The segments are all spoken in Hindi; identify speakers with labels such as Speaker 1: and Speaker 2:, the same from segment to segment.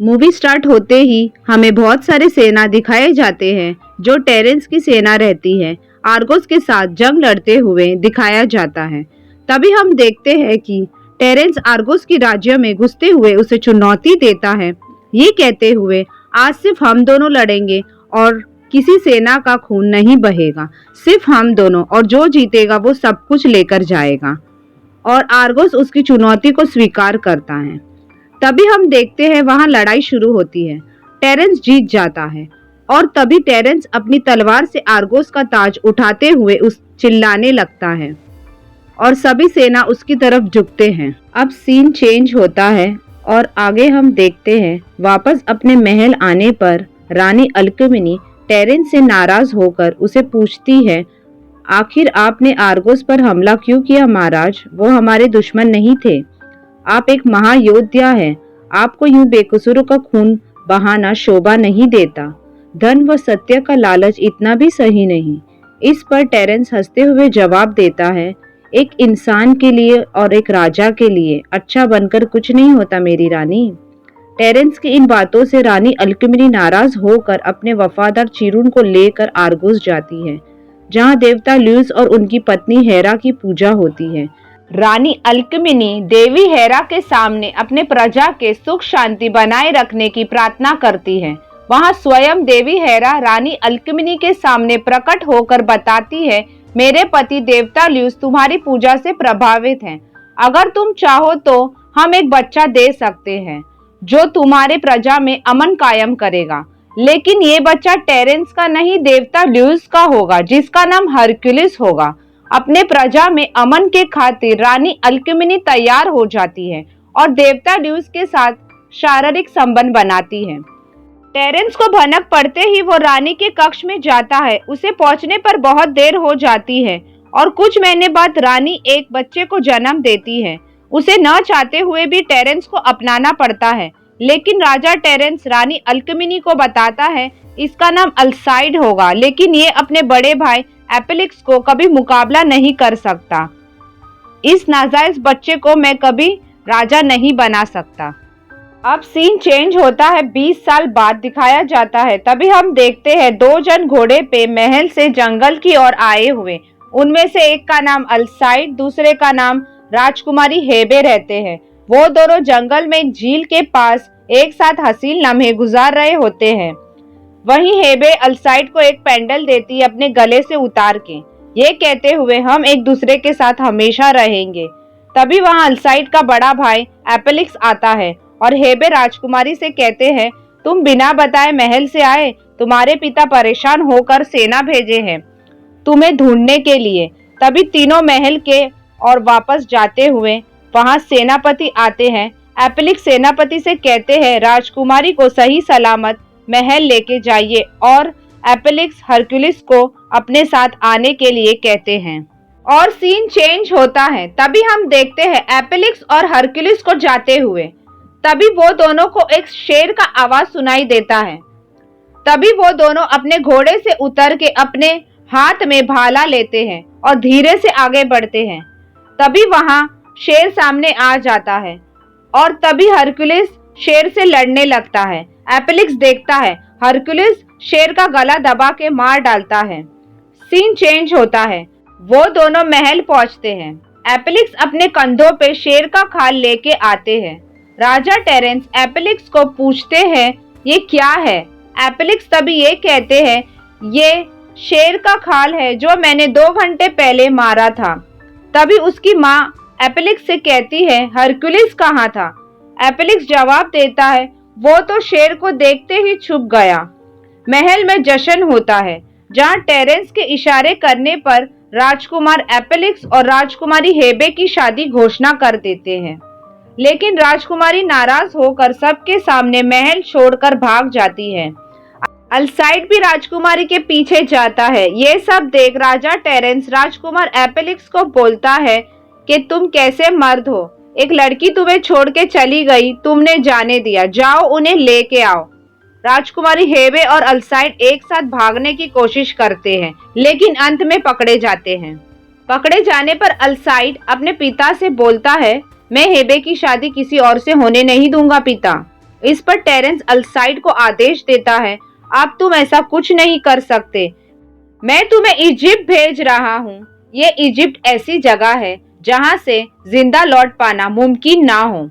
Speaker 1: मूवी स्टार्ट होते ही हमें बहुत सारे सेना दिखाए जाते हैं जो टेरेंस की सेना रहती है। आर्गोस के साथ जंग लड़ते हुए दिखाया जाता है। तभी हम देखते हैं कि टेरेंस आर्गोस की राज्य में घुसते हुए उसे चुनौती देता है, ये कहते हुए आज सिर्फ हम दोनों लड़ेंगे और किसी सेना का खून नहीं बहेगा, सिर्फ हम दोनों, और जो जीतेगा वो सब कुछ लेकर जाएगा। और आर्गोस उसकी चुनौती को स्वीकार करता है। तभी हम देखते हैं वहां लड़ाई शुरू होती है। टेरेंस जीत जाता है और तभी टेरेंस अपनी तलवार से आर्गोस का ताज उठाते हुए उस चिल्लाने लगता है और सभी सेना उसकी तरफ झुकते हैं। अब सीन चेंज होता है और आगे हम देखते हैं वापस अपने महल आने पर रानी अल्कमिनी टेरेंस से नाराज होकर उसे पूछती है, आखिर आपने आर्गोस पर हमला क्यों किया महाराज? वो हमारे दुश्मन नहीं थे। आप एक महायोद्धा हैं। आपको यूं बेकसूरों का खून बहाना शोभा नहीं देता। धन व सत्य का लालच इतना भी सही नहीं। इस पर टेरेंस हंसते हुए जवाब देता है, एक इंसान के लिए और एक राजा के लिए अच्छा बनकर कुछ नहीं होता मेरी रानी। टेरेंस की इन बातों से रानी अल्कमिनी नाराज होकर अपने वफादार चिरून को लेकर आर्गोस जाती है, जहां देवता ल्यूस और उनकी पत्नी हेरा की पूजा होती है। रानी अल्कमिनी देवी हेरा के सामने अपने प्रजा के सुख शांति बनाए रखने की प्रार्थना करती है। वहां स्वयं देवी हेरा रानी अल्कमिनी के सामने प्रकट होकर बताती है, मेरे पति देवता ल्यूस तुम्हारी पूजा से प्रभावित हैं। अगर तुम चाहो तो हम एक बच्चा दे सकते हैं जो तुम्हारे प्रजा में अमन कायम करेगा, लेकिन ये बच्चा टेरेंस का नहीं देवता ल्यूस का होगा, जिसका नाम हरक्यूलिस होगा। अपने प्रजा में अमन के खातिर रानी अल्कमिनी तैयार हो जाती है और देवता ल्यूस के साथ शारीरिक संबंध बनाती है। टेरेंस को भनक पड़ते ही वो रानी के कक्ष में जाता है। उसे पहुंचने पर बहुत देर हो जाती है और कुछ महीने बाद रानी एक बच्चे को जन्म देती है। उसे न चाहते हुए भी टेरेंस को अपनाना पड़ता है, लेकिन राजा टेरेंस रानी अल्कमिनी को बताता है इसका नाम अल्साइड होगा, लेकिन ये अपने बड़े भाई एपेलिक्स को कभी मुकाबला नहीं कर सकता। इस नाजायज बच्चे को मैं कभी राजा नहीं बना सकता। अब सीन चेंज होता है, 20 साल बाद दिखाया जाता है। तभी हम देखते हैं दो जन घोड़े पे महल से जंगल की ओर आए हुए। उनमें से एक का नाम अल्साइड, दूसरे का नाम राजकुमारी हेबे रहते हैं। वो दोनों जंगल में झील के पास एक साथ हसीन लम्हे गुजार रहे होते हैं। वहीं हेबे अल्साइड को एक पेंडल देती है अपने गले से उतार के, ये कहते हुए हम एक दूसरे के साथ हमेशा रहेंगे। तभी वहां अल्साइड का बड़ा भाई एपेलिक्स आता है और हेबे राजकुमारी से कहते हैं, तुम बिना बताए महल से आए, तुम्हारे पिता परेशान होकर सेना भेजे हैं तुम्हें ढूंढने के लिए। तभी तीनों महल के और वापस जाते हुए वहां सेनापति आते हैं। एपेलिक्स सेनापति से कहते हैं राजकुमारी को सही सलामत महल लेके जाइए और एपेलिक्स हरक्यूलिस को अपने साथ आने के लिए कहते हैं और सीन चेंज होता है। तभी हम देखते हैं एपेलिक्स और हरक्यूलिस को जाते हुए। तभी वो दोनों को एक शेर का आवाज सुनाई देता है। तभी वो दोनों अपने घोड़े से उतर के अपने हाथ में भाला लेते हैं और धीरे से आगे बढ़ते हैं। तभी वहां शेर सामने आ जाता है और तभी हरक्यूलिस शेर से लड़ने लगता है। एपेलिक्स देखता है, हरक्यूलिस शेर का गला दबा के मार डालता है। सीन चेंज होता है, वो दोनों महल पहुंचते हैं। एपेलिक्स अपने कंधों पे शेर का खाल लेके आते हैं। राजा टेरेंस एपेलिक्स को पूछते हैं ये क्या है? एपेलिक्स तभी ये कहते हैं ये शेर का खाल है जो मैंने 2 घंटे पहले मारा था। तभी उसकी माँ एपेलिक्स से कहती है हरक्यूलिस कहाँ था? एपेलिक्स जवाब देता है वो तो शेर को देखते ही छुप गया। महल में जश्न होता है जहाँ टेरेंस के इशारे करने पर राजकुमार एपेलिक्स और राजकुमारी हेबे की शादी घोषणा कर देते हैं, लेकिन राजकुमारी नाराज होकर सबके सामने महल छोड़कर भाग जाती है। अल्साइड भी राजकुमारी के पीछे जाता है। ये सब देख राजा टेरेंस राजकुमार एपेलिक्स को बोलता है कि तुम कैसे मर्द हो, एक लड़की तुम्हें छोड़ के चली गई, तुमने जाने दिया, जाओ उन्हें लेके आओ। राजकुमारी हेबे और अल्साइड एक साथ भागने की कोशिश करते हैं, लेकिन अंत में पकड़े जाते हैं। पकड़े जाने पर अल्साइड अपने पिता से बोलता है मैं हेबे की शादी किसी और से होने नहीं दूंगा पिता। इस पर टेरेंस अल्साइड को आदेश देता है, अब तुम ऐसा कुछ नहीं कर सकते, मैं तुम्हें इजिप्ट भेज रहा हूँ। ये इजिप्ट ऐसी जगह है जहाँ से जिंदा लौट पाना मुमकिन ना हो।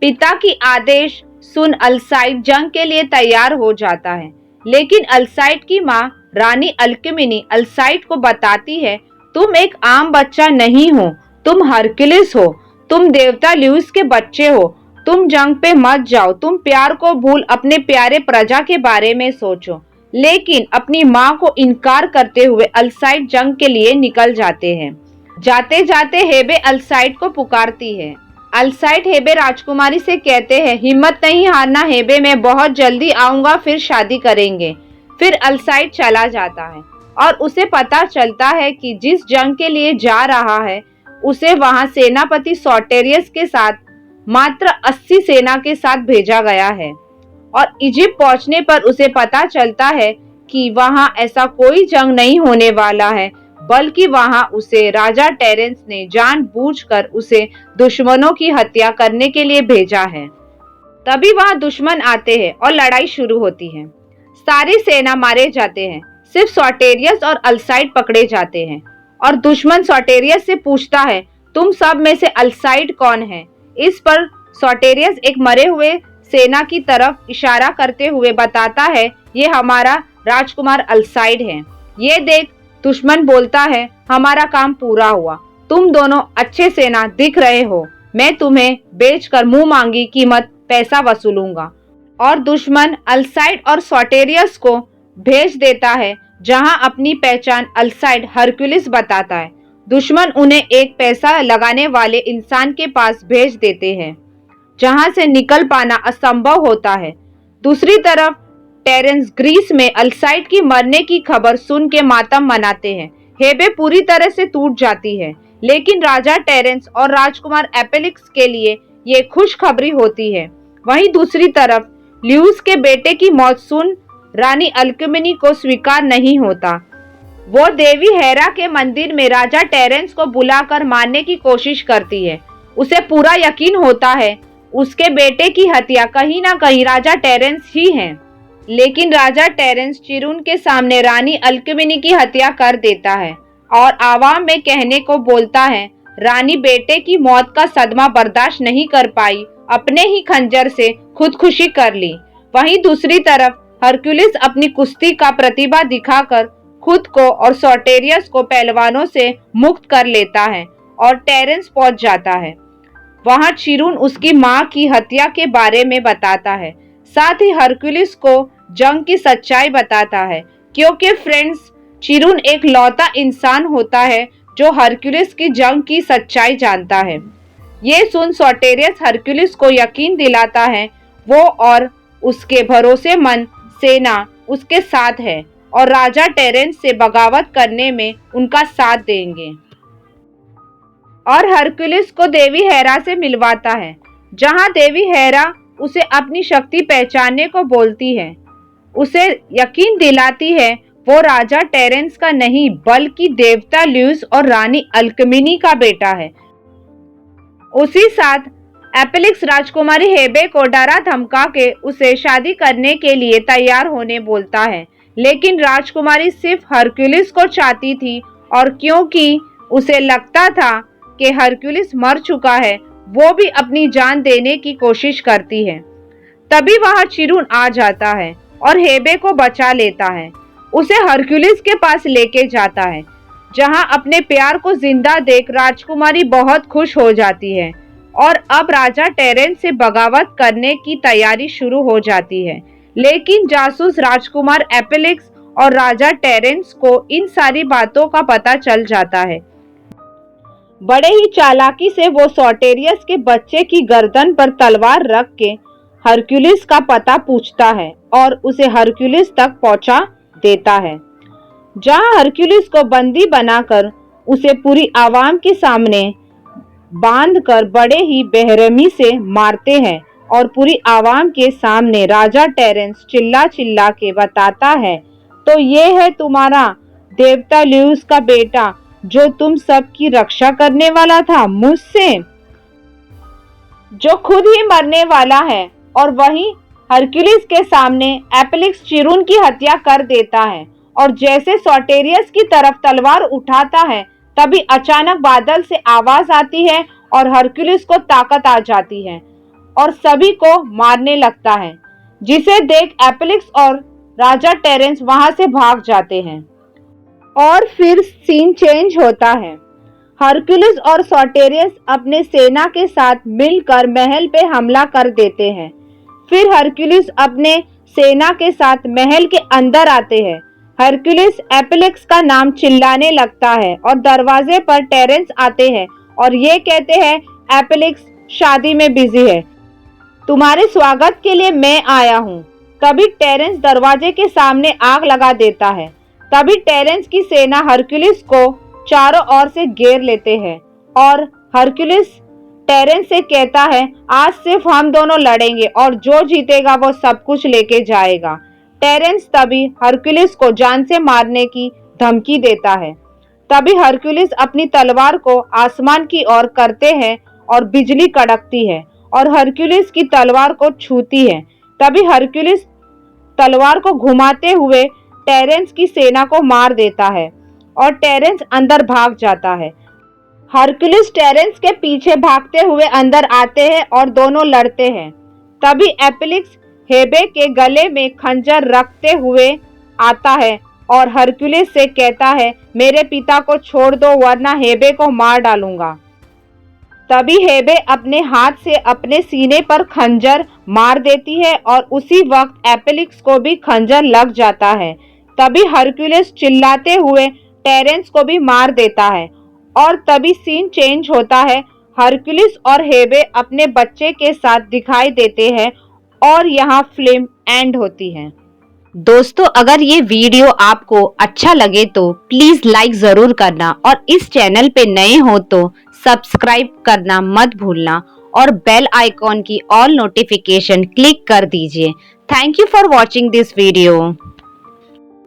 Speaker 1: पिता की आदेश सुन अल्साइड जंग के लिए तैयार हो जाता है, लेकिन अल्साइड की माँ रानी अल्कमिनी अल्साइड को बताती है, तुम एक आम बच्चा नहीं हो, तुम हरक्युलिस हो, तुम देवता ल्यूस के बच्चे हो, तुम जंग पे मत जाओ, तुम प्यार को भूल अपने प्यारे प्रजा के बारे में सोचो। लेकिन अपनी माँ को इनकार करते हुए अल्साइड जंग के लिए निकल जाते हैं। जाते जाते हेबे अल्साइड को पुकारती है। अल्साइड हेबे राजकुमारी से कहते हैं, हिम्मत नहीं हारना हेबे, मैं बहुत जल्दी आऊंगा, फिर शादी करेंगे। फिर अल्साइड चला जाता है और उसे पता चलता है कि जिस जंग के लिए जा रहा है उसे वहां सेनापति सॉटेरियस के साथ मात्र 80 सेना के साथ भेजा गया है। और इजिप्ट पहुंचने पर उसे पता चलता है कि वहां ऐसा कोई जंग नहीं होने वाला है, बल्कि वहां उसे राजा टेरेंस ने जानबूझकर उसे दुश्मनों की हत्या करने के लिए भेजा है। तभी वहां दुश्मन आते हैं और लड़ाई शुरू होती है। सारी सेना मारे जाते हैं, सिर्फ सॉटेरियस और अल्साइड पकड़े जाते हैं। और दुश्मन सॉटेरियस से पूछता है, तुम सब में से अल्साइड कौन है? इस पर सॉटेरियस एक मरे हुए सेना की तरफ इशारा करते हुए बताता है, ये हमारा राजकुमार अल्साइड है। ये देख दुश्मन बोलता है, हमारा काम पूरा हुआ, तुम दोनों अच्छे सेना दिख रहे हो, मैं तुम्हें बेचकर मुंह मांगी कीमत पैसा वसूलूंगा। और दुश्मन अल्साइड और सॉटेरियस को भेज देता है, जहां अपनी पहचान अल्साइड हरक्युलिस बताता है। दुश्मन उन्हें एक पैसा लगाने वाले इंसान के पास भेज देते हैं, जहां से निकल पाना असंभव होता है। दूसरी तरफ टेरेंस ग्रीस में अल्साइड की मरने की खबर सुन के मातम मनाते हैं। हेबे पूरी तरह से टूट जाती है, लेकिन राजा टेरेंस और राजकुमार एपेलिक्स के लिए ये खुशखबरी होती है। वहीं दूसरी तरफ ल्यूस के बेटे की मौत सुन रानी अल्कमिनी को स्वीकार नहीं होता। वो देवी हेरा के मंदिर में राजा टेरेंस को बुलाकर मारने की कोशिश करती है। उसे पूरा यकीन होता है उसके बेटे की हत्या कहीं ना कहीं राजा टेरेंस ही है, लेकिन राजा टेरेंस चिरून के सामने रानी अल्कमिनी की हत्या कर देता है और आवाम में कहने को बोलता है, रानी बेटे की मौत का सदमा बर्दाश्त नहीं कर पाई, अपने ही खंजर से खुदकुशी कर ली। वहीं दूसरी तरफ हरक्युलिस अपनी कुश्ती का प्रतिभा दिखाकर खुद को और सॉटेरियस को पहलवानों से मुक्त कर लेता है और टेरेंस पहुंच जाता है। वहां चिरून उसकी मां की हत्या के बारे में बताता है, साथ ही हरक्युलिस को जंग की सच्चाई बताता है, क्योंकि फ्रेंड्स चिरून एक लौता इंसान होता है जो हरक्युलिस की जंग की सच्चाई जानता है। ये सुन सॉटेरियस हरक्युलिस को यकीन दिलाता है वो और उसके भरोसेमंद सेना उसके साथ है और राजा टेरेंस से बगावत करने में उनका साथ देंगे। और हरक्युलिस को देवी हेरा से मिलवाता है, जहां देवी हेरा उसे अपनी शक्ति पहचानने को बोलती है। उसे यकीन दिलाती है वो राजा टेरेंस का नहीं बल्कि देवता ल्यूस और रानी अल्कमिनी का बेटा है। उसी साथ एपेलिक्स राजकुमारी हेबे को डरा धमका के उसे शादी करने के लिए तैयार होने बोलता है, लेकिन राजकुमारी सिर्फ हरक्युलिस को चाहती थी और क्योंकि उसे लगता था कि हरक्युलिस मर चुका है, वो भी अपनी जान देने की कोशिश करती है। तभी वहां चिरून आ जाता है और हेबे को बचा लेता है। उसे हरक्युलिस के पास लेके जाता है, जहां अपने प्यार को जिंदा देख राजकुमारी बहुत खुश हो जाती है और अब राजा टेरेंस से बगावत करने की तैयारी शुरू हो जाती है। लेकिन जासूस राजकुमार एपेलिक्स और राजा टेरेंस को इन सारी बातों का पता चल जाता है। बड़े ही चालाकी से वो सॉटेरियस के बच्चे की गर्दन पर तलवार रख के हरक्युलिस का पता पूछता है और उसे हरक्युलिस तक पहुंचा देता है, जहां हरक्युलिस को बंदी बनाकर उसे पूरी आवाम के सामने बांधकर बड़े ही बेरहमी से मारते हैं और पूरी आवाम के सामने राजा टेरेंस चिल्ला चिल्ला के बताता है, तो ये है तुम्हारा देवता ल्यूस का बेटा जो तुम सब की रक्षा करने वाला था मुझसे, जो खुद ही मरने वाला है और वही हरक्यूलिस के सामने एपेलिक्स चिरून की हत्या कर देता है और जैसे सॉटेरियस की तरफ तलवार उठाता है तभी अचानक बादल से आवाज आती है और हरक्यूलिस को ताकत आ जाती है और सभी को मारने लगता है, जिसे देख एपेलिक्स और राजा टेरेंस वहां से भाग जाते हैं। और फिर सीन चेंज होता है। हरक्यूलिस और सॉटेरियस अपने सेना के साथ मिलकर महल पे हमला कर देते हैं। फिर हरक्यूलिस अपने सेना के साथ महल के अंदर आते हैं। हरक्यूलिस एपेलिक्स का नाम चिल्लाने लगता है और दरवाजे पर टेरेंस आते हैं और ये कहते हैं एपेलिक्स शादी में बिजी है, तुम्हारे स्वागत के लिए मैं आया हूँ। तभी टेरेंस दरवाजे के सामने आग लगा देता है। तभी टेरेंस की सेना हरक्यूलिस को चारों ओर से घेर लेते हैं और हरक्यूलिस टेरेंस से कहता है आज सिर्फ हम दोनों लड़ेंगे और जो जीतेगा वो सब कुछ लेके जाएगा। टेरेंस तभी हरक्यूलिस को जान से मारने की धमकी देता है। तभी हरक्यूलिस अपनी तलवार को आसमान की ओर करते हैं और बिजली कड़कती है और हरक्यूलिस की तलवार को छूती है। तभी हरक्यूलिस तलवार को घुमाते हुए टेरेंस की सेना को मार देता है और टेरेंस अंदर भाग जाता है। हरक्यूलिस टेरेंस के पीछे भागते हुए अंदर आते हैं और दोनों लड़ते हैं। तभी एपेलिक्स हेबे के गले में खंजर रखते हुए आता है और हरक्यूलिस से कहता है मेरे पिता को छोड़ दो वरना हेबे को मार डालूंगा। तभी हेबे अपने हाथ से अपने सीने पर खंजर मार देती है और उसी वक्त एपेलिक्स को भी खंजर लग जाता है। तभी हरक्यूलिस चिल्लाते हुए टेरेंस को भी मार देता है और तभी सीन चेंज होता है। हरक्यूलिस और हेबे अपने बच्चे के साथ दिखाई देते हैं और यहाँ फिल्म एंड होती है। दोस्तों अगर ये वीडियो आपको अच्छा लगे तो प्लीज लाइक जरूर करना और इस चैनल पे नए हो तो सब्सक्राइब करना मत भूलना और बेल आइकॉन की ऑल नोटिफिकेशन क्लिक कर दीजिए। Thank you for watching this video.